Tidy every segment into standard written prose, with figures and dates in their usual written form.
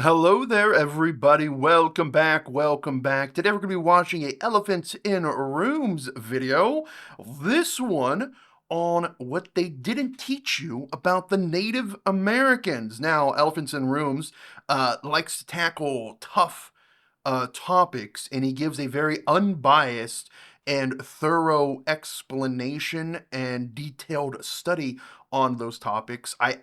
Hello there, everybody. Welcome back. Welcome back. Today we're going to be watching a Elephants in Rooms video. This one on what they didn't teach you about the Native Americans. Now, Elephants in Rooms likes to tackle tough topics, and he gives a very unbiased and thorough explanation and detailed study on those topics. I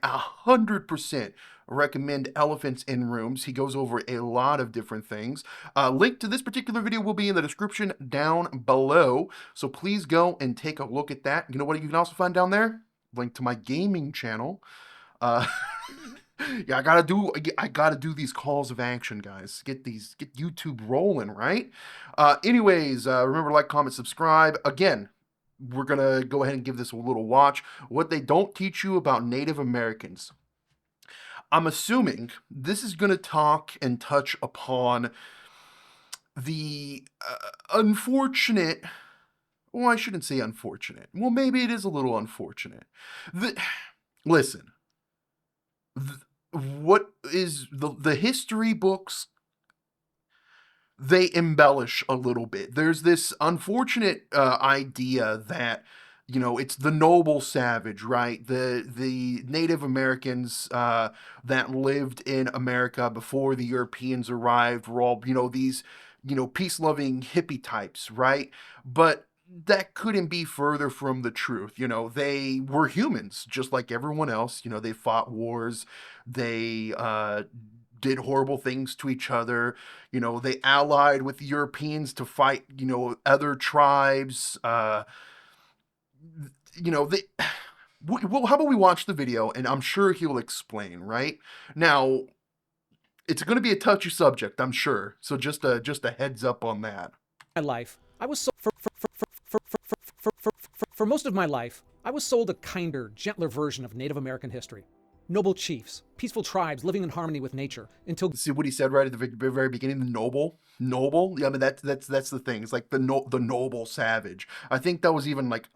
100% recommend Elephants in Rooms. He goes over a lot of different things. Link to this particular video will be in the description down below, so please go and take a look at that. You know what you can also find down there? Link to my gaming channel. Uh, yeah, I gotta do these calls of action, guys. Get YouTube rolling, right? Anyways, remember to like, comment, subscribe. Again, we're gonna go ahead and give this a little watch. What they don't teach you about Native Americans. I'm assuming this is gonna talk and touch upon the unfortunate. Well, I shouldn't say unfortunate. Well, maybe it is a little unfortunate. Listen, what is the history books, they embellish a little bit. There's this unfortunate idea that it's the noble savage, right? The Native Americans that lived in America before the Europeans arrived were all these peace loving hippie types, right? But that couldn't be further from the truth. They were humans just like everyone else. They fought wars, they did horrible things to each other. They allied with the Europeans to fight other tribes. They well, how about we watch the video and I'm sure he'll explain, right? Now, it's going to be a touchy subject, I'm sure, so just a heads up on that. My life, I was for most of my life, I was sold a kinder, gentler version of Native American history. Noble chiefs, peaceful tribes living in harmony with nature until See what he said right at the very beginning. The noble. Yeah, I mean that's the thing. It's like the noble savage. I think that was even like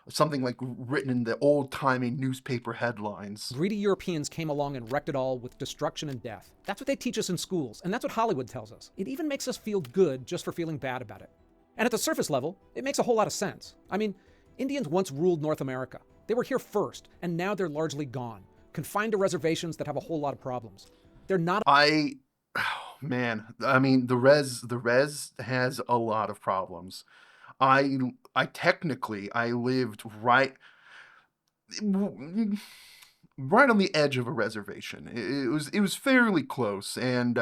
something like written in the old timey newspaper headlines. greedy Europeans came along and wrecked it all with destruction and death. That's what they teach us in schools, and that's what Hollywood tells us. It even makes us feel good just for feeling bad about it. And at the surface level, it makes a whole lot of sense. I mean, Indians once ruled North America. They were here first, and now they're largely gone, confined to reservations that have a whole lot of problems. They're not. Oh, man, I mean the res has a lot of problems. I technically I lived right on the edge of a reservation. It was fairly close, and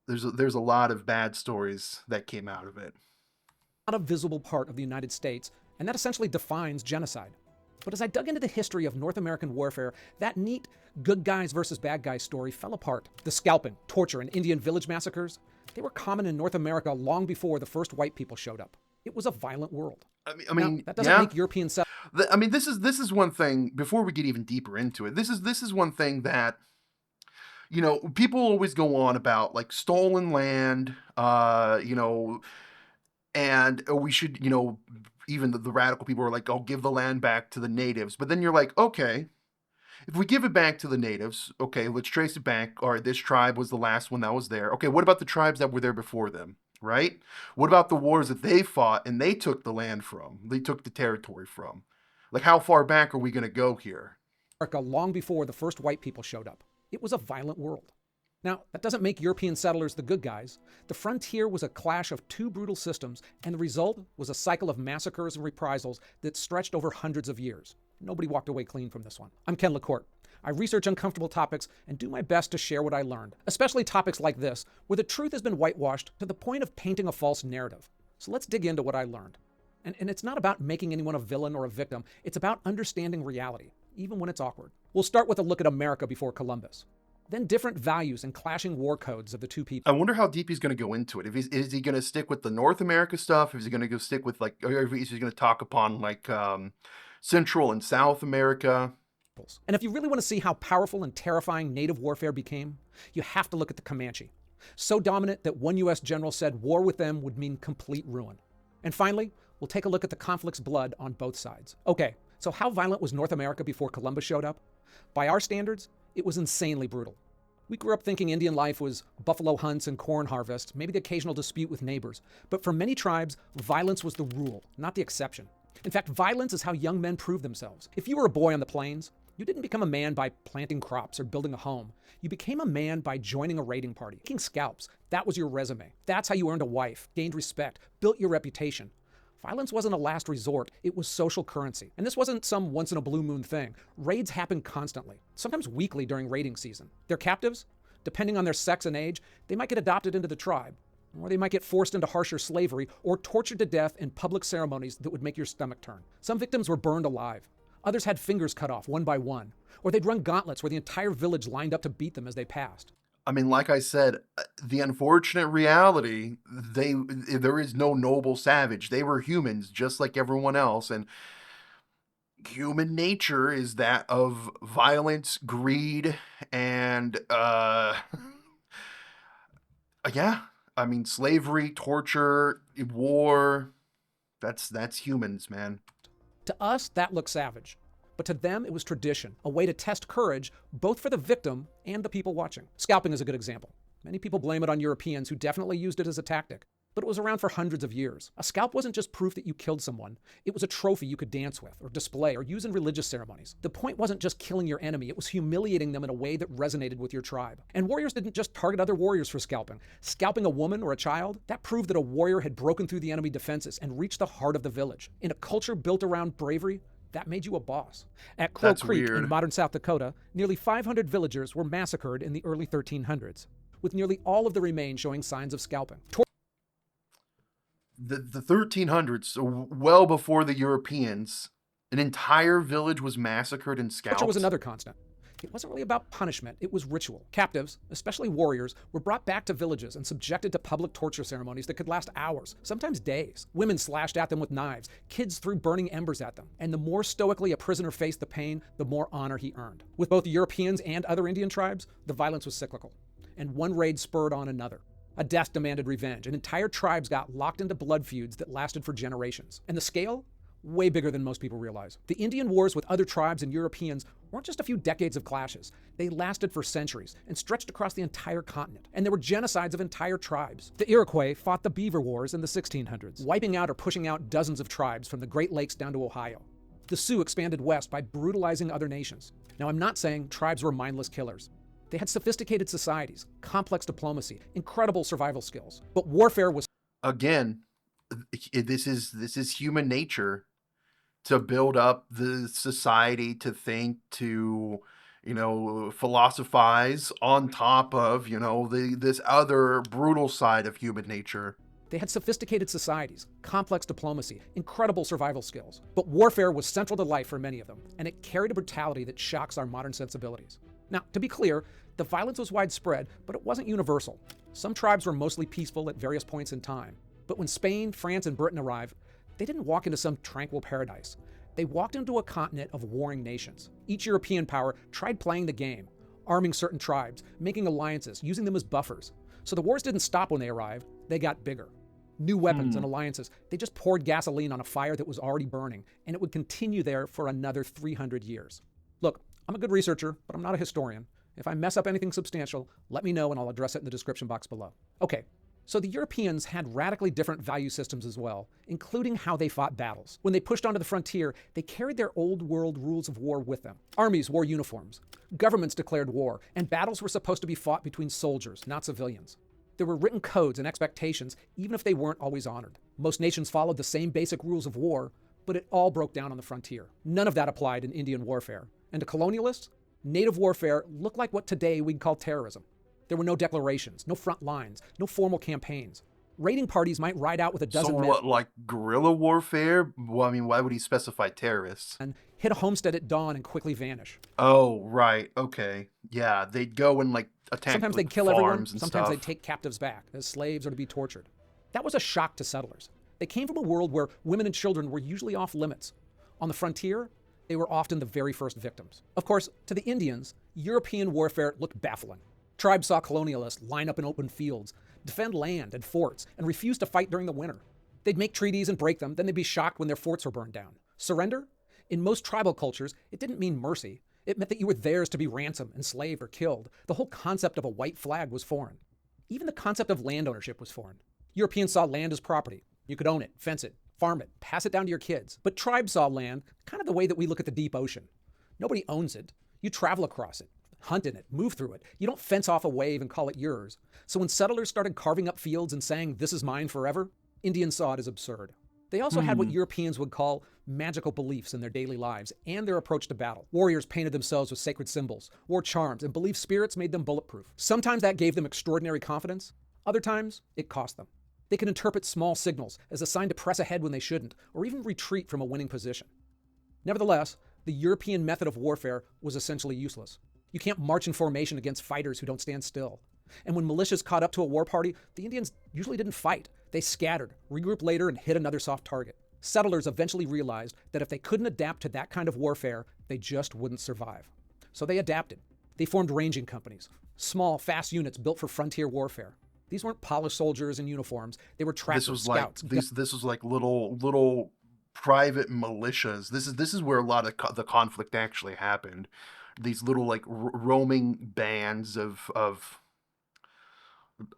there's a lot of bad stories that came out of it. Not a visible part of the United States, and that essentially defines genocide. But as I dug into the history of North American warfare, that neat good guys versus bad guys story fell apart. The scalping, torture, and Indian village massacres, they were common in North America long before the first white people showed up. It was a violent world. I mean, now, that doesn't yeah. make European I mean, this is one thing. Before we get even deeper into it, this is one thing that people always go on about, like stolen land, and we should, even the radical people are like, "Oh, give the land back to the natives." But then you're like, okay, if we give it back to the natives, okay, let's trace it back. All right, this tribe was the last one that was there. Okay, what about the tribes that were there before them, right? What about the wars that they fought and they took the land from? They took the territory from. Like, how far back are we going to go here? America long before the first white people showed up. It was a violent world. Now, that doesn't make European settlers the good guys. The frontier was a clash of two brutal systems, and the result was a cycle of massacres and reprisals that stretched over hundreds of years. Nobody walked away clean from this one. I'm Ken LaCourte. I research uncomfortable topics and do my best to share what I learned, especially topics like this, where the truth has been whitewashed to the point of painting a false narrative. So let's dig into what I learned. And it's not about making anyone a villain or a victim. It's about understanding reality, even when it's awkward. We'll start with a look at America before Columbus. Then different values and clashing war codes of the two people. I wonder how deep he's going to go into it. Is he going to stick with the North America stuff? Is he going to go stick with or is he going to talk upon like Central and South America? And if you really want to see how powerful and terrifying native warfare became, you have to look at the Comanche. So dominant that one U.S. general said war with them would mean complete ruin. And finally, we'll take a look at the conflict's blood on both sides. Okay, So how violent was North America before Columbus showed up? By our standards, it was insanely brutal. We grew up thinking Indian life was buffalo hunts and corn harvest, maybe the occasional dispute with neighbors. But for many tribes, violence was the rule, not the exception. In fact, violence is how young men prove themselves. If you were a boy on the plains, you didn't become a man by planting crops or building a home. You became a man by joining a raiding party, taking scalps. That was your resume. That's how you earned a wife, gained respect, built your reputation. Violence wasn't a last resort, it was social currency. And this wasn't some once in a blue moon thing. Raids happened constantly, sometimes weekly during raiding season. Their captives, depending on their sex and age, they might get adopted into the tribe, or they might get forced into harsher slavery or tortured to death in public ceremonies that would make your stomach turn. Some victims were burned alive. Others had fingers cut off one by one, or they'd run gauntlets where the entire village lined up to beat them as they passed. I mean, like I said, the unfortunate reality, there is no noble savage. They were humans just like everyone else, and human nature is that of violence, greed, and yeah, I mean, slavery, torture, war. That's humans, man. To us, that looked savage. But to them, it was tradition, a way to test courage, both for the victim and the people watching. Scalping is a good example. Many people blame it on Europeans who definitely used it as a tactic, but it was around for hundreds of years. A scalp wasn't just proof that you killed someone. It was a trophy you could dance with, or display, or use in religious ceremonies. The point wasn't just killing your enemy, it was humiliating them in a way that resonated with your tribe. And warriors didn't just target other warriors for scalping. Scalping a woman or a child, that proved that a warrior had broken through the enemy defenses and reached the heart of the village. In a culture built around bravery, that made you a boss. At Crow Creek in modern South Dakota, nearly 500 villagers were massacred in the early 1300s, with nearly all of the remains showing signs of scalping. The 1300s, so well before the Europeans, an entire village was massacred and scalped. Torture was another constant. It wasn't really about punishment, it was ritual. Captives, especially warriors, were brought back to villages and subjected to public torture ceremonies that could last hours, sometimes days. Women slashed at them with knives, kids threw burning embers at them. And the more stoically a prisoner faced the pain, the more honor he earned. With both Europeans and other Indian tribes, the violence was cyclical. And one raid spurred on another. A death demanded revenge, and entire tribes got locked into blood feuds that lasted for generations. And the scale? Way bigger than most people realize. The Indian wars with other tribes and Europeans weren't just a few decades of clashes. They lasted for centuries and stretched across the entire continent. And there were genocides of entire tribes. The Iroquois fought the Beaver Wars in the 1600s, wiping out or pushing out dozens of tribes from the Great Lakes down to Ohio. The Sioux expanded west by brutalizing other nations. Now, I'm not saying tribes were mindless killers. They had sophisticated societies, complex diplomacy, incredible survival skills. But warfare was... Again, this is human nature. To build up the society, to think, to, philosophize on top of, this other brutal side of human nature. They had sophisticated societies, complex diplomacy, incredible survival skills. But warfare was central to life for many of them, and it carried a brutality that shocks our modern sensibilities. Now, to be clear, the violence was widespread, but it wasn't universal. Some tribes were mostly peaceful at various points in time. But when Spain, France, and Britain arrived, they didn't walk into some tranquil paradise. They walked into a continent of warring nations. Each European power tried playing the game, arming certain tribes, making alliances, using them as buffers. So the wars didn't stop when they arrived, they got bigger. New weapons and alliances, they just poured gasoline on a fire that was already burning, and it would continue there for another 300 years. Look, I'm a good researcher, but I'm not a historian. If I mess up anything substantial, let me know and I'll address it in the description box below. Okay. So the Europeans had radically different value systems as well, including how they fought battles. When they pushed onto the frontier, they carried their old world rules of war with them. Armies wore uniforms, governments declared war, and battles were supposed to be fought between soldiers, not civilians. There were written codes and expectations, even if they weren't always honored. Most nations followed the same basic rules of war, but it all broke down on the frontier. None of that applied in Indian warfare. And to colonialists, native warfare looked like what today we'd call terrorism. There were no declarations, no front lines, no formal campaigns. Raiding parties might ride out with a dozen men. So what, like guerrilla warfare? Well, I mean, why would he specify terrorists? And hit a homestead at dawn and quickly vanish. Oh, right. Okay. Yeah, they'd go and attack Sometimes they'd kill everyone, sometimes they'd take captives back as slaves or to be tortured. That was a shock to settlers. They came from a world where women and children were usually off limits. On the frontier, they were often the very first victims. Of course, to the Indians, European warfare looked baffling. Tribes saw colonialists line up in open fields, defend land and forts, and refuse to fight during the winter. They'd make treaties and break them, then they'd be shocked when their forts were burned down. Surrender? In most tribal cultures, it didn't mean mercy. It meant that you were theirs to be ransomed, enslaved, or killed. The whole concept of a white flag was foreign. Even the concept of land ownership was foreign. Europeans saw land as property. You could own it, fence it, farm it, pass it down to your kids. But tribes saw land kind of the way that we look at the deep ocean. Nobody owns it. You travel across it, hunt in it, move through it. You don't fence off a wave and call it yours. So when settlers started carving up fields and saying, "This is mine forever," Indians saw it as absurd. They also had what Europeans would call magical beliefs in their daily lives and their approach to battle. Warriors painted themselves with sacred symbols, wore charms, and believed spirits made them bulletproof. Sometimes that gave them extraordinary confidence. Other times, it cost them. They could interpret small signals as a sign to press ahead when they shouldn't, or even retreat from a winning position. Nevertheless, the European method of warfare was essentially useless. You can't march in formation against fighters who don't stand still. And when militias caught up to a war party, the Indians usually didn't fight. They scattered, regrouped later, and hit another soft target. Settlers eventually realized that if they couldn't adapt to that kind of warfare, they just wouldn't survive. So they adapted. They formed ranging companies, small, fast units built for frontier warfare. These weren't polished soldiers in uniforms. They were trackers, scouts. This was like little private militias. This is where a lot of the conflict actually happened. These little like roaming bands of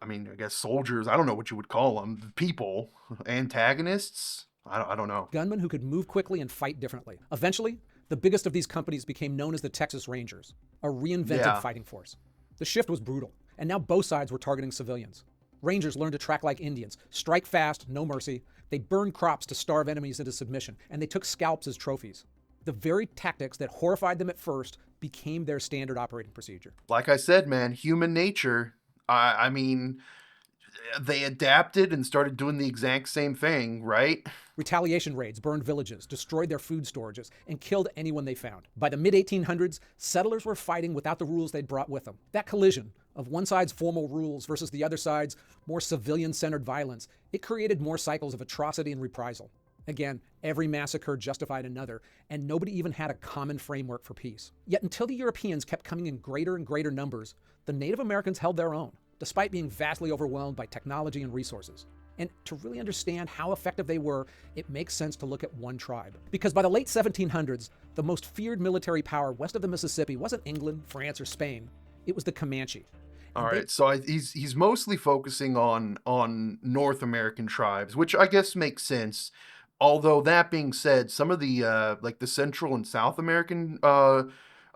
I mean, I guess soldiers. I don't know what you would call them. People, antagonists. I don't know. Gunmen who could move quickly and fight differently. Eventually, the biggest of these companies became known as the Texas Rangers, a reinvented fighting force. The shift was brutal, and now both sides were targeting civilians. Rangers learned to track like Indians, strike fast, no mercy. They burned crops to starve enemies into submission, and they took scalps as trophies. The very tactics that horrified them at first became their standard operating procedure. Like I said, man, human nature. I mean, they adapted and started doing the exact same thing, right? Retaliation raids burned villages, destroyed their food storages, and killed anyone they found. By the mid-1800s, settlers were fighting without the rules they'd brought with them. That collision of one side's formal rules versus the other side's more civilian-centered violence, it created more cycles of atrocity and reprisal. Again, every massacre justified another, and nobody even had a common framework for peace. Yet until the Europeans kept coming in greater and greater numbers, the Native Americans held their own, despite being vastly overwhelmed by technology and resources. And to really understand how effective they were, it makes sense to look at one tribe. Because by the late 1700s, the most feared military power west of the Mississippi wasn't England, France, or Spain. It was the Comanche. All right, so he's mostly focusing on North American tribes, which I guess makes sense. Although that being said, some of the like the Central and South American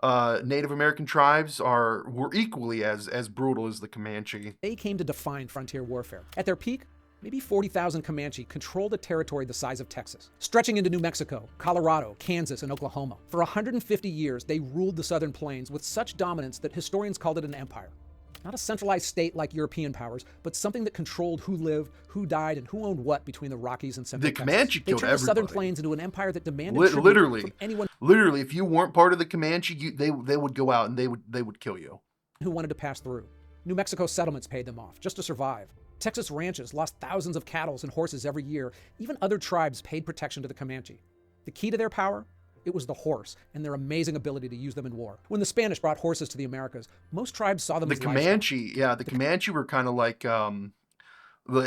Native American tribes were equally as brutal as the Comanche. They came to define frontier warfare. At their peak, maybe 40,000 Comanche controlled a territory the size of Texas, stretching into New Mexico, Colorado, Kansas, and Oklahoma. For 150 years, they ruled the Southern Plains with such dominance that historians called it an empire. Not a centralized state like European powers, but something that controlled who lived, who died, and who owned what between the Rockies and Central Texas. The Comanche killed everybody. They turned the Southern Plains into an empire that demanded tribute literally from anyone. Literally, if you weren't part of the Comanche, they would go out and they would kill you. Who wanted to pass through. New Mexico settlements paid them off just to survive. Texas ranches lost thousands of cattle and horses every year. Even other tribes paid protection to the Comanche. The key to their power? It was the horse and their amazing ability to use them in war. When the Spanish brought horses to the Americas, most tribes saw them as Comanche. Yeah, the Comanche were kind of like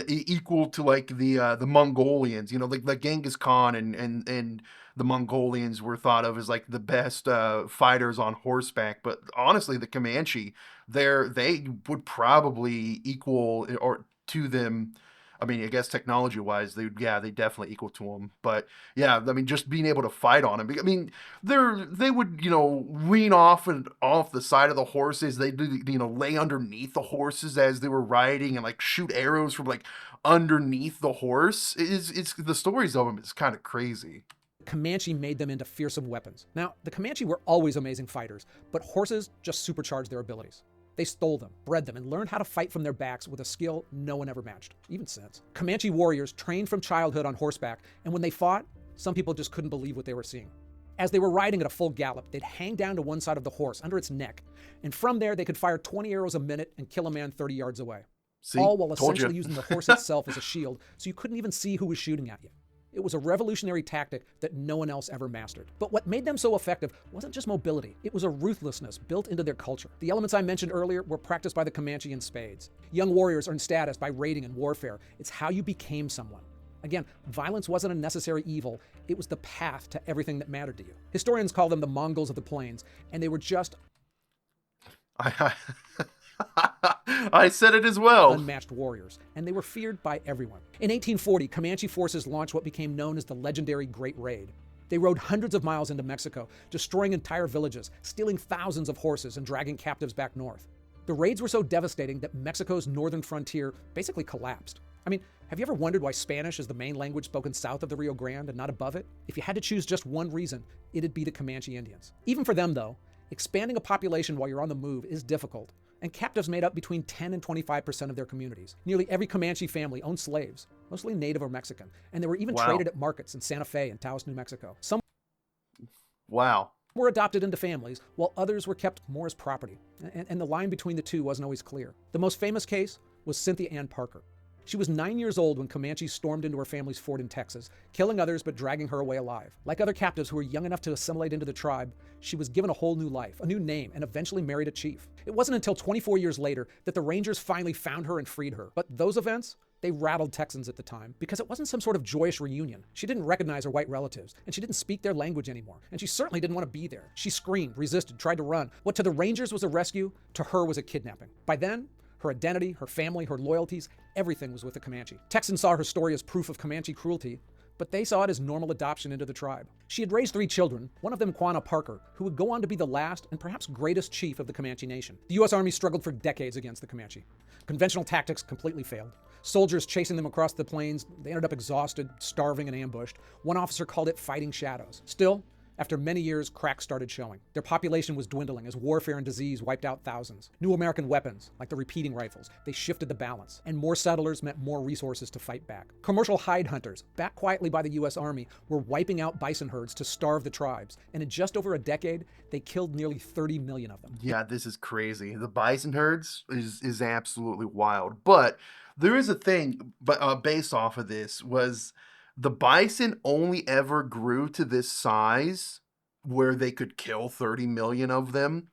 equal to like the Mongolians. You know, like Genghis Khan and the Mongolians were thought of as like the best fighters on horseback. But honestly, the Comanche, they would probably equal or to them. I mean, I guess technology-wise, they definitely equal to them. But yeah, I mean, just being able to fight on them. I mean, they would lean off the side of the horses. They do lay underneath the horses as they were riding and like shoot arrows from like underneath the horse. It's the stories of them is kind of crazy. Comanche made them into fearsome weapons. Now, the Comanche were always amazing fighters, but horses just supercharged their abilities. They stole them, bred them, and learned how to fight from their backs with a skill no one ever matched, even since. Comanche warriors trained from childhood on horseback, and when they fought, some people just couldn't believe what they were seeing. As they were riding at a full gallop, they'd hang down to one side of the horse, under its neck, and from there they could fire 20 arrows a minute and kill a man 30 yards away. See, all while essentially using the horse itself as a shield, so you couldn't even see who was shooting at you. It was a revolutionary tactic that no one else ever mastered. But what made them so effective wasn't just mobility. It was a ruthlessness built into their culture. The elements I mentioned earlier were practiced by the Comanche in spades. Young warriors earned status by raiding and warfare. It's how you became someone. Again, violence wasn't a necessary evil, it was the path to everything that mattered to you. Historians call them the Mongols of the plains, and they were just I, I said it as well. unmatched warriors, and they were feared by everyone. In 1840, Comanche forces launched what became known as the legendary Great Raid. They rode hundreds of miles into Mexico, destroying entire villages, stealing thousands of horses, and dragging captives back north. The raids were so devastating that Mexico's northern frontier basically collapsed. I mean, have you ever wondered why Spanish is the main language spoken south of the Rio Grande and not above it? If you had to choose just one reason, it'd be the Comanche Indians. Even for them, though, expanding a population while you're on the move is difficult, and captives made up between 10 and 25% of their communities. Nearly every Comanche family owned slaves, mostly native or Mexican, and they were even Wow. traded at markets in Santa Fe and Taos, New Mexico. Some Wow. were adopted into families, while others were kept more as property, and the line between the two wasn't always clear. The most famous case was Cynthia Ann Parker. She was 9 years old when Comanches stormed into her family's fort in Texas, killing others but dragging her away alive. Like other captives who were young enough to assimilate into the tribe, she was given a whole new life, a new name, and eventually married a chief. It wasn't until 24 years later that the Rangers finally found her and freed her. But those events, they rattled Texans at the time because it wasn't some sort of joyous reunion. She didn't recognize her white relatives, and she didn't speak their language anymore, and she certainly didn't want to be there. She screamed, resisted, tried to run. What to the Rangers was a rescue, to her was a kidnapping. By then, her identity, her family, her loyalties, everything was with the Comanche. Texans saw her story as proof of Comanche cruelty, but they saw it as normal adoption into the tribe. She had raised 3 children, one of them Quanah Parker, who would go on to be the last and perhaps greatest chief of the Comanche Nation. The U.S. Army struggled for decades against the Comanche. Conventional tactics completely failed. Soldiers chasing them across the plains, they ended up exhausted, starving, and ambushed. One officer called it fighting shadows. Still, after many years, cracks started showing. Their population was dwindling as warfare and disease wiped out thousands. New American weapons, like the repeating rifles, they shifted the balance, and more settlers meant more resources to fight back. Commercial hide hunters, backed quietly by the U.S. Army, were wiping out bison herds to starve the tribes, and in just over a decade, they killed nearly 30 million of them. Yeah, this is crazy. The bison herds is absolutely wild. But there is a thing, but based off of this was the bison only ever grew to this size where they could kill 30 million of them.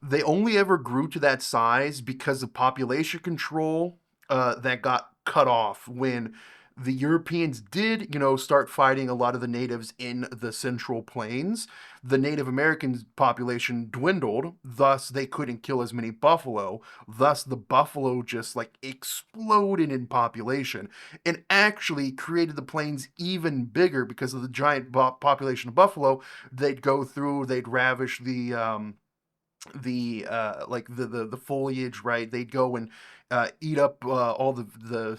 They only ever grew to that size because of population control that got cut off when the Europeans did, start fighting a lot of the natives in the Central Plains. The Native American population dwindled, thus they couldn't kill as many buffalo. Thus the buffalo just like exploded in population and actually created the plains even bigger because of the giant population of buffalo. They'd ravish the foliage, right? They'd go and eat up all the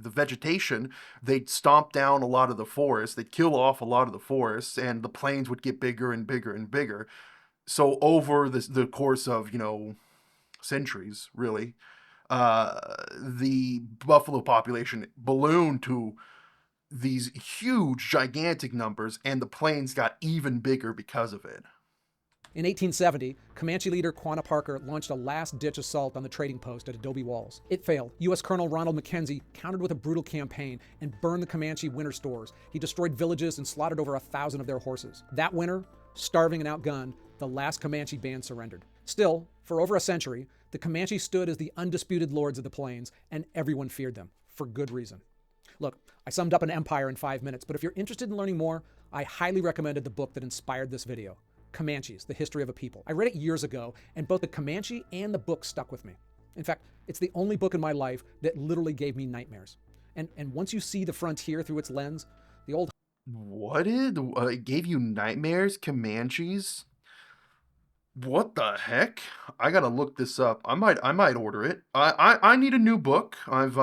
vegetation. They'd stomp down a lot of the forest. They'd kill off a lot of the forests, and the plains would get bigger and bigger and bigger. So over the course of centuries, really, the buffalo population ballooned to these huge, gigantic numbers, and the plains got even bigger because of it. In 1870, Comanche leader Quanah Parker launched a last-ditch assault on the trading post at Adobe Walls. It failed. U.S. Colonel Ronald McKenzie countered with a brutal campaign and burned the Comanche winter stores. He destroyed villages and slaughtered over 1,000 of their horses. That winter, starving and outgunned, the last Comanche band surrendered. Still, for over a century, the Comanche stood as the undisputed lords of the plains, and everyone feared them, for good reason. Look, I summed up an empire in 5 minutes, but if you're interested in learning more, I highly recommended the book that inspired this video. Comanches, The History of a People. I read it years ago, and both the Comanche and the book stuck with me. In fact, it's the only book in my life that literally gave me nightmares. And once you see the frontier through its lens, the old... What it gave you nightmares, Comanches? What the heck? I gotta look this up. I might order it. I need a new book. I've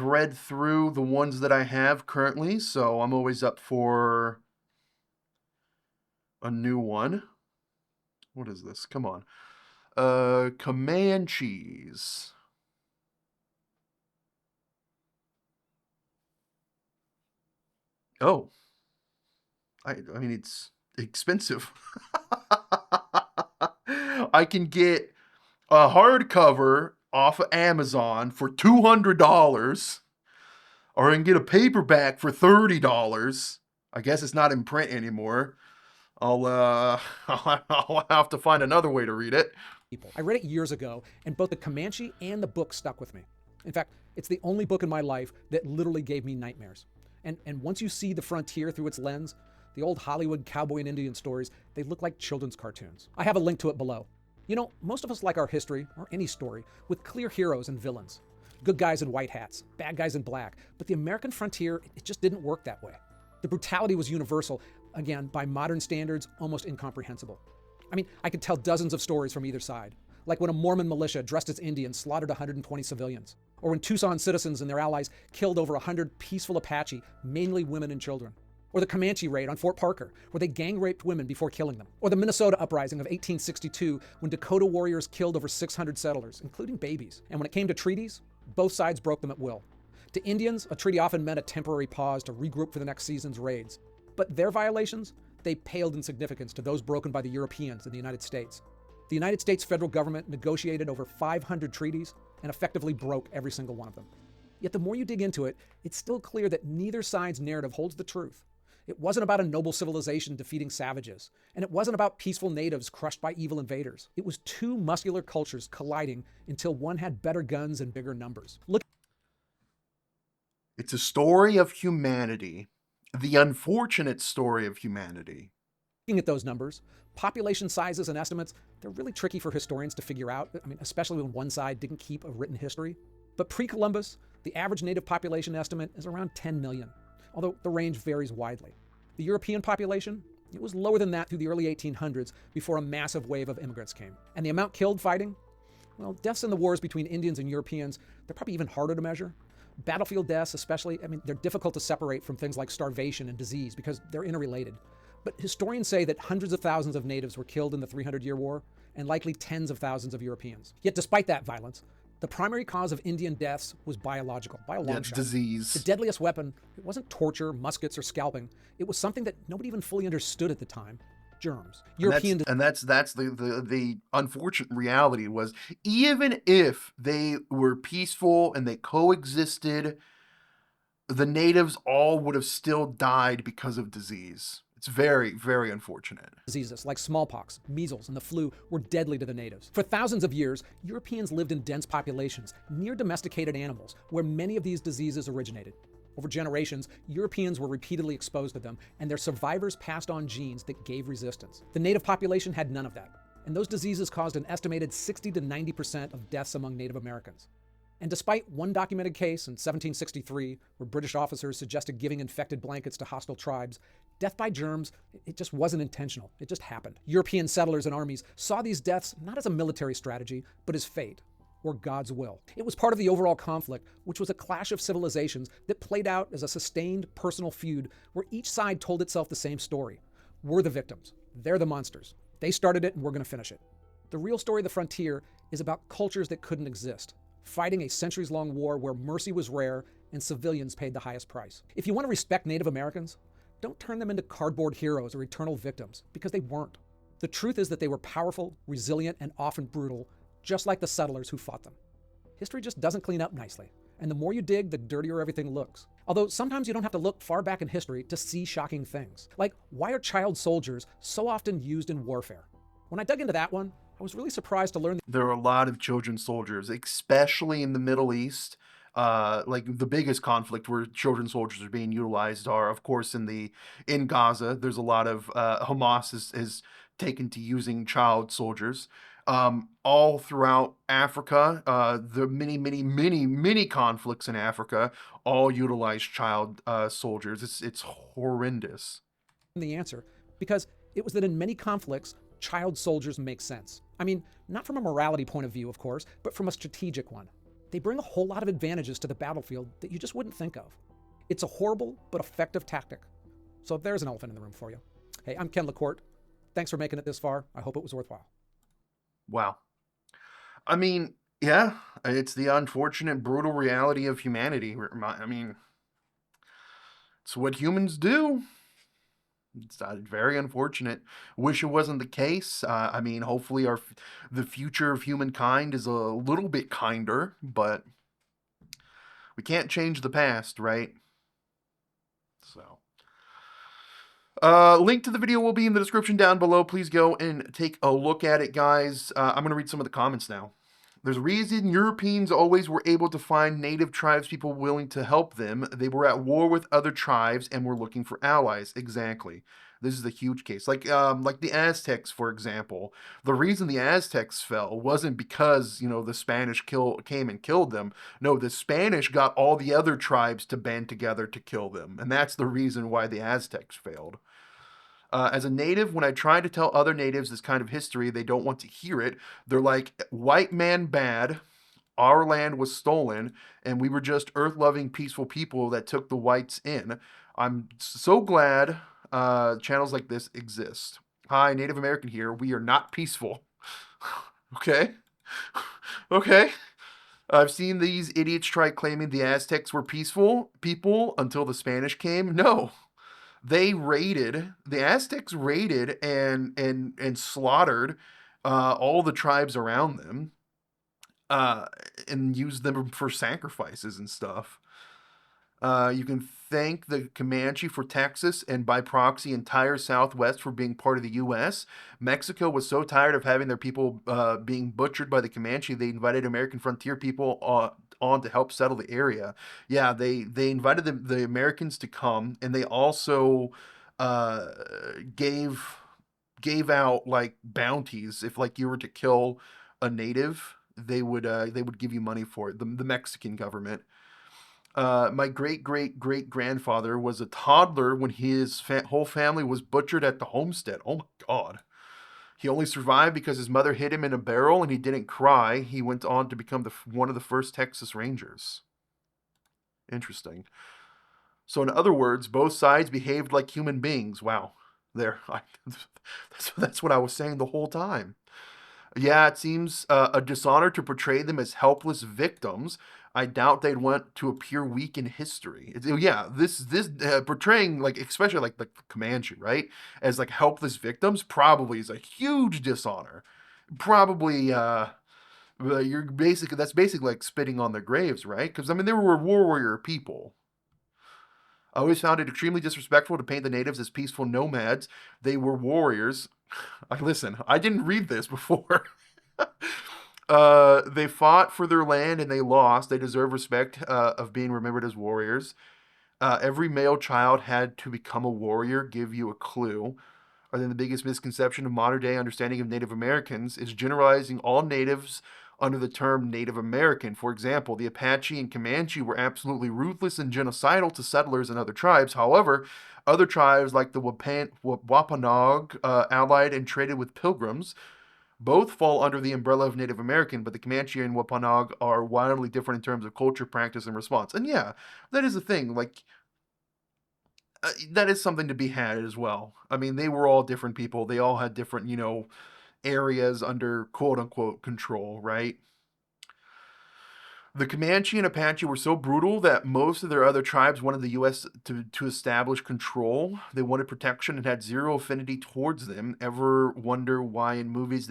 read through the ones that I have currently, so I'm always up for a new one. What is this? Come on. Comanches. Oh, I mean it's expensive. I can get a hardcover off of Amazon for $200, or I can get a paperback for $30. I guess it's not in print anymore. I'll have to find another way to read it. people. I read it years ago, and both the Comanche and the book stuck with me. In fact, it's the only book in my life that literally gave me nightmares. And once you see the frontier through its lens, the old Hollywood cowboy and Indian stories, they look like children's cartoons. I have a link to it below. You know, most of us like our history, or any story, with clear heroes and villains. Good guys in white hats, bad guys in black. But the American frontier, it just didn't work that way. The brutality was universal, again, by modern standards, almost incomprehensible. I mean, I could tell dozens of stories from either side. Like when a Mormon militia dressed as Indians slaughtered 120 civilians. Or when Tucson citizens and their allies killed over 100 peaceful Apache, mainly women and children. Or the Comanche raid on Fort Parker, where they gang raped women before killing them. Or the Minnesota uprising of 1862, when Dakota warriors killed over 600 settlers, including babies. And when it came to treaties, both sides broke them at will. To Indians, a treaty often meant a temporary pause to regroup for the next season's raids. But their violations, they paled in significance to those broken by the Europeans in the United States. The United States federal government negotiated over 500 treaties and effectively broke every single one of them. Yet the more you dig into it, it's still clear that neither side's narrative holds the truth. It wasn't about a noble civilization defeating savages, and it wasn't about peaceful natives crushed by evil invaders. It was two muscular cultures colliding until one had better guns and bigger numbers. It's a story of humanity, the unfortunate story of humanity. Looking at those numbers, population sizes and estimates, they're really tricky for historians to figure out, especially when one side didn't keep a written history. But pre-Columbus, the average native population estimate is around 10 million, although the range varies widely. The European population, it was lower than that through the early 1800s before a massive wave of immigrants came. And the amount killed fighting? Well, deaths in the wars between Indians and Europeans, they're probably even harder to measure. Battlefield deaths especially, they're difficult to separate from things like starvation and disease because they're interrelated. But historians say that hundreds of thousands of natives were killed in the 300-year war, and likely tens of thousands of Europeans. Yet despite that violence, the primary cause of Indian deaths was biological, by a long shot. Disease. The deadliest weapon, it wasn't torture, muskets, or scalping. It was something that nobody even fully understood at the time. Germs. And that's the unfortunate reality was, even if they were peaceful and they coexisted, the natives all would have still died because of disease. It's very, very unfortunate. Diseases like smallpox, measles, and the flu were deadly to the natives. For thousands of years, Europeans lived in dense populations near domesticated animals, where many of these diseases originated. Over generations, Europeans were repeatedly exposed to them, and their survivors passed on genes that gave resistance. The native population had none of that, and those diseases caused an estimated 60 to 90% of deaths among Native Americans. And despite one documented case in 1763, where British officers suggested giving infected blankets to hostile tribes, death by germs, it just wasn't intentional. It just happened. European settlers and armies saw these deaths not as a military strategy, but as fate, or God's will. It was part of the overall conflict, which was a clash of civilizations that played out as a sustained personal feud where each side told itself the same story. We're the victims. They're the monsters. They started it and we're going to finish it. The real story of the frontier is about cultures that couldn't exist, fighting a centuries-long war where mercy was rare and civilians paid the highest price. If you want to respect Native Americans, don't turn them into cardboard heroes or eternal victims, because they weren't. The truth is that they were powerful, resilient, and often brutal, just like the settlers who fought them. History just doesn't clean up nicely, and the more you dig, the dirtier everything looks. Although sometimes you don't have to look far back in history to see shocking things. Like, why are child soldiers so often used in warfare? When I dug into that one, I was really surprised to learn there are a lot of children soldiers, especially in the Middle East. Like the biggest conflict where children soldiers are being utilized are, of course, in Gaza. There's a lot of Hamas is taken to using child soldiers. All throughout Africa, the many conflicts in Africa all utilize child soldiers. It's horrendous. the answer, because it was that in many conflicts, child soldiers make sense. Not from a morality point of view, of course, but from a strategic one. They bring a whole lot of advantages to the battlefield that you just wouldn't think of. It's a horrible but effective tactic. So there's an elephant in the room for you. Hey, I'm Ken LaCourte. Thanks for making it this far. I hope it was worthwhile. Wow. Yeah, it's the unfortunate, brutal reality of humanity. It's what humans do. It's very unfortunate. Wish it wasn't the case. Hopefully the future of humankind is a little bit kinder, but we can't change the past, right? So, link to the video will be in the description down below. Please go and take a look at it, guys. I'm going to read some of the comments now. There's a reason Europeans always were able to find native tribes people willing to help them. They were at war with other tribes and were looking for allies. Exactly. This is a huge case. Like the Aztecs, for example. The reason the Aztecs fell wasn't because, the Spanish came and killed them. No, the Spanish got all the other tribes to band together to kill them. And that's the reason why the Aztecs failed. As a native, when I try to tell other natives this kind of history, they don't want to hear it. They're like, white man bad, our land was stolen, and we were just earth loving, peaceful people that took the whites in. I'm so glad channels like this exist. Hi, Native American here. We are not peaceful. Okay? Okay. I've seen these idiots try claiming the Aztecs were peaceful people until the Spanish came. No, the Aztecs raided and slaughtered all the tribes around them, uh, and used them for sacrifices and stuff. You can thank the Comanche for Texas and by proxy entire Southwest for being part of the U.S. Mexico was so tired of having their people being butchered by the Comanche, they invited American frontier people on to help settle the area. Yeah, they invited the Americans to come, and they also uh, gave gave out like bounties if like you were to kill a native. They would give you money for it. The Mexican government. My great great great grandfather was a toddler when his whole family was butchered at the homestead. Oh my God. He only survived because his mother hid him in a barrel and he didn't cry. He went on to become one of the first Texas Rangers. Interesting. So, in other words, both sides behaved like human beings. Wow. That's what I was saying the whole time. Yeah, it seems a dishonor to portray them as helpless victims. I doubt they'd want to appear weak in history. Yeah, this portraying like especially like the Comanche, right, as like helpless victims probably is a huge dishonor. Probably you're basically that's basically like spitting on their graves, right? Because I mean they were warrior people. I always found it extremely disrespectful to paint the natives as peaceful nomads. They were warriors. I didn't read this before. They fought for their land and they lost. They deserve respect of being remembered as warriors. Every male child had to become a warrior, give you a clue. I think the biggest misconception of modern day understanding of Native Americans is generalizing all natives under the term Native American. For example, the Apache and Comanche were absolutely ruthless and genocidal to settlers and other tribes. However, other tribes like the Wampanoag allied and traded with pilgrims. Both fall under the umbrella of Native American, but the Comanche and Wampanoag are wildly different in terms of culture, practice, and response. And yeah, that is the thing. Like, that is something to be had as well. I mean, they were all different people. They all had different, areas under quote unquote control, right? The Comanche and Apache were so brutal that most of their other tribes wanted the U.S. to establish control. They wanted protection and had zero affinity towards them. Ever wonder why in movies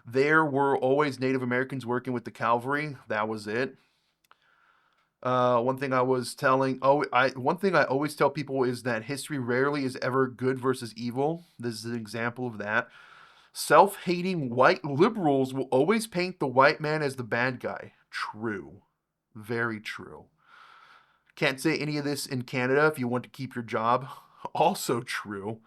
there were always Native Americans working with the cavalry? That was it. One thing I was telling, oh, one thing I always tell people is that history rarely is ever good versus evil. This is an example of that. Self hating white liberals will always paint the white man as the bad guy. True. Very true. Can't say any of this in Canada if you want to keep your job. Also true.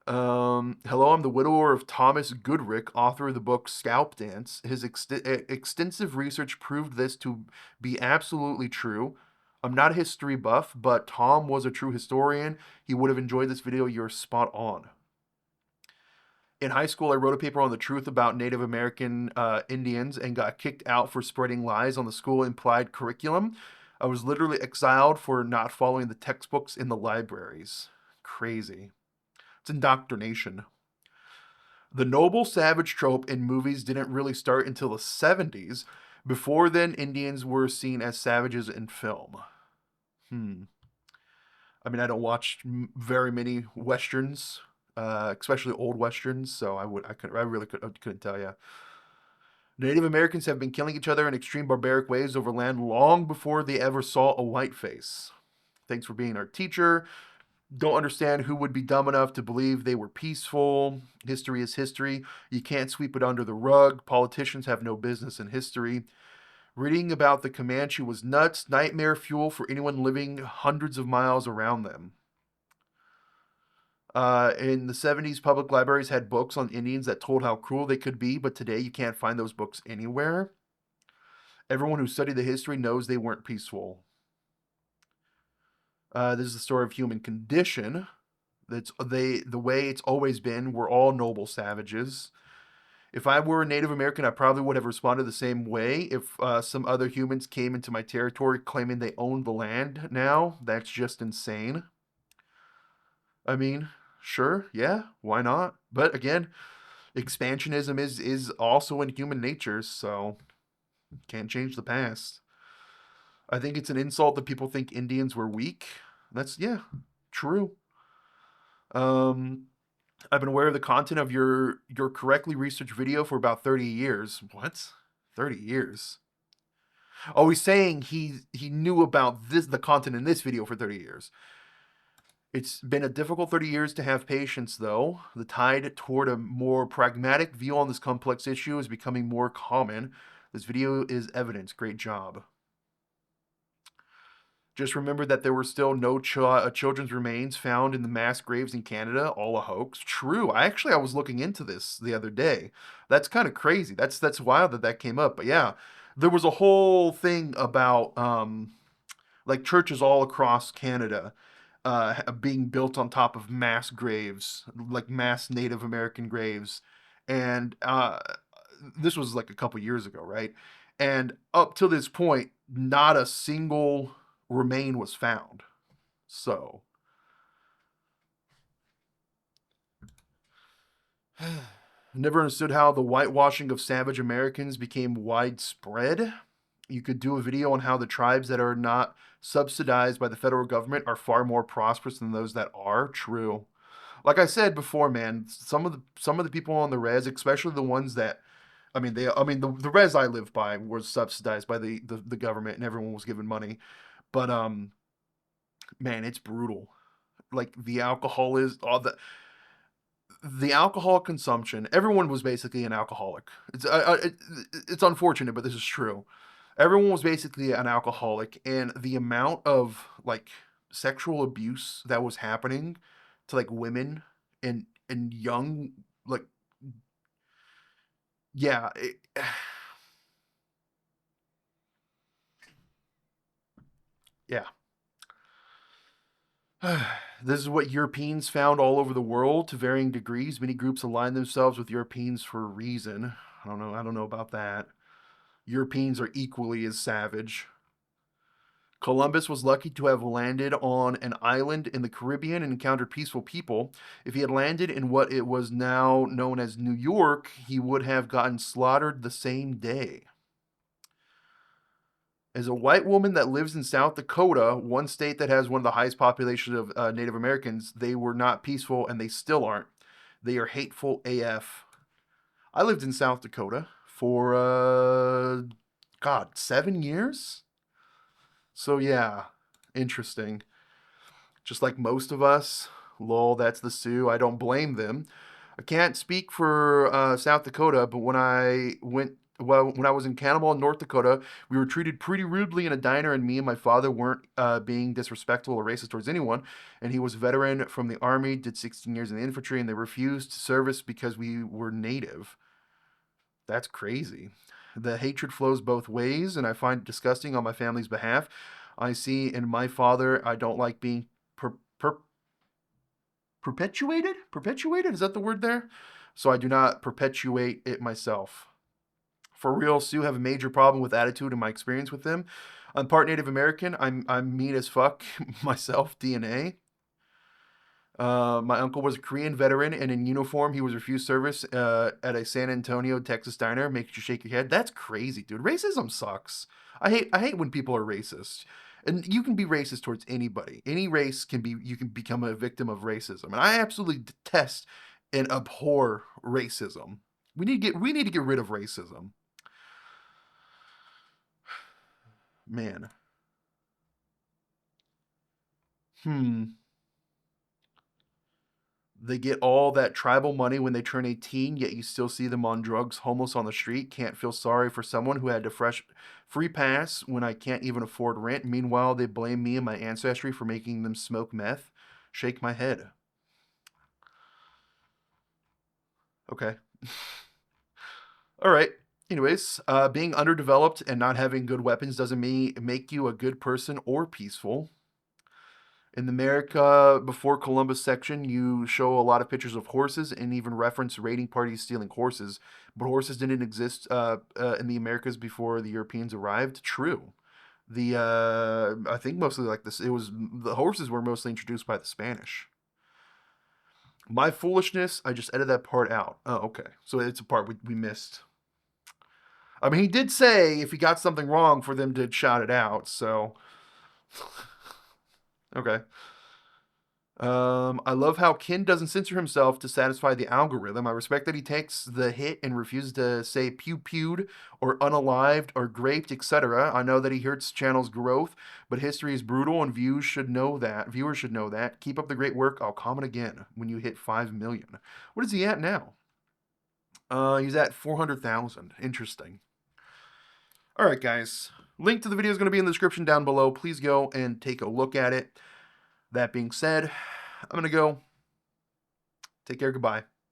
Hello, I'm the widower of Thomas Goodrick, author of the book Scalp Dance. His extensive research proved this to be absolutely true. I'm not a history buff, but Tom was a true historian. He would have enjoyed this video. You're spot on. In high school, I wrote a paper on the truth about Native American Indians and got kicked out for spreading lies on the school implied curriculum. I was literally exiled for not following the textbooks in the libraries. Crazy. It's indoctrination. The noble savage trope in movies didn't really start until the 70s. Before then, Indians were seen as savages in film. Hmm. I mean, I don't watch very many westerns, especially old westerns, so I really couldn't tell you. Native Americans have been killing each other in extreme barbaric ways over land long before they ever saw a white face. Thanks for being our teacher. Don't understand who would be dumb enough to believe they were peaceful. History is history. You can't sweep it under the rug. Politicians have no business in history. Reading about the Comanche was nuts. Nightmare fuel for anyone living hundreds of miles around them. In the 70s, public libraries had books on Indians that told how cruel they could be, but today you can't find those books anywhere. Everyone who studied the history knows they weren't peaceful. This is the story of human condition. That's the way it's always been. We're all noble savages. If I were a Native American, I probably would have responded the same way. If some other humans came into my territory claiming they owned the land now, that's just insane. I mean, sure, yeah, why not? But again, expansionism is also in human nature, so can't change the past. I think it's an insult that people think Indians were weak. That's yeah, true. Um, I've been aware of the content of your correctly researched video for about 30 years. What? 30 years. Oh, he's saying he knew about the content in this video for 30 years. It's been a difficult 30 years to have patience, though. The tide toward a more pragmatic view on this complex issue is becoming more common. This video is evidence. Great job. Just remember that there were still no children's remains found in the mass graves in Canada. All a hoax. True. I was looking into this the other day. That's kind of crazy. That's wild that came up. But yeah, there was a whole thing about like churches all across Canada being built on top of mass graves, like mass Native American graves, and this was like a couple years ago, right? And up to this point, not a single remain was found. So, never understood how the whitewashing of savage Americans became widespread. You could do a video on how the tribes that are not subsidized by the federal government are far more prosperous than those that are. True. Like I said before, man, some of the people on the res, especially the ones that the res I live by was subsidized by the government and everyone was given money. But man, it's brutal. Like the alcohol is all the alcohol consumption. Everyone was basically an alcoholic. It's unfortunate, but this is true. Everyone was basically an alcoholic, and the amount of like sexual abuse that was happening to like women and young like yeah yeah. This is what Europeans found all over the world to varying degrees. Many groups align themselves with Europeans for a reason. I don't know. I don't know about that. Europeans are equally as savage. Columbus was lucky to have landed on an island in the Caribbean and encountered peaceful people. If he had landed in what it was now known as New York, he would have gotten slaughtered the same day. As a white woman that lives in South Dakota, one state that has one of the highest populations of Native Americans, they were not peaceful and they still aren't. They are hateful AF. I lived in South Dakota for, God, 7 years? So, yeah, interesting. Just like most of us, lol, that's the Sioux. I don't blame them. I can't speak for South Dakota, but when I was in Cannibal, North Dakota, we were treated pretty rudely in a diner, and me and my father weren't being disrespectful or racist towards anyone. And he was a veteran from the Army, did 16 years in the infantry, and they refused service because we were Native. That's crazy. The hatred flows both ways, and I find it disgusting on my family's behalf. I see in my father, I don't like being per- per- perpetuated. Perpetuated? Is that the word there? So I do not perpetuate it myself. For real, Sioux have a major problem with attitude in my experience with them. I'm part Native American. I'm mean as fuck myself, DNA. My uncle was a Korean veteran, and in uniform, he was refused service at a San Antonio, Texas diner. Makes you shake your head. That's crazy, dude. Racism sucks. I hate when people are racist, and you can be racist towards anybody. Any race can be. You can become a victim of racism, and I absolutely detest and abhor racism. We need to get rid of racism, man. Hmm. They get all that tribal money when they turn 18, yet you still see them on drugs, homeless on the street. Can't feel sorry for someone who had to free pass when I can't even afford rent. Meanwhile, they blame me and my ancestry for making them smoke meth. Shake my head. Okay. All right. Anyways, being underdeveloped and not having good weapons doesn't make you a good person or peaceful. In the America before Columbus section, you show a lot of pictures of horses and even reference raiding parties stealing horses. But horses didn't exist in the Americas before the Europeans arrived. True. I think mostly like this. It was the horses were mostly introduced by the Spanish. My foolishness. I just edited that part out. Oh, okay. So it's a part we missed. I mean, he did say if he got something wrong for them to shout it out. So okay. I love how Kin doesn't censor himself to satisfy the algorithm. I respect that he takes the hit and refuses to say pewed or unalived or graped, etc. I know that he hurts channel's growth, but history is brutal and viewers should know that. Viewers should know that. Keep up the great work. I'll comment again when you hit 5 million. What is he at now? He's at 400,000. Interesting. All right, guys. Link to the video is going to be in the description down below. Please go and take a look at it. That being said, I'm going to go. Take care. Goodbye.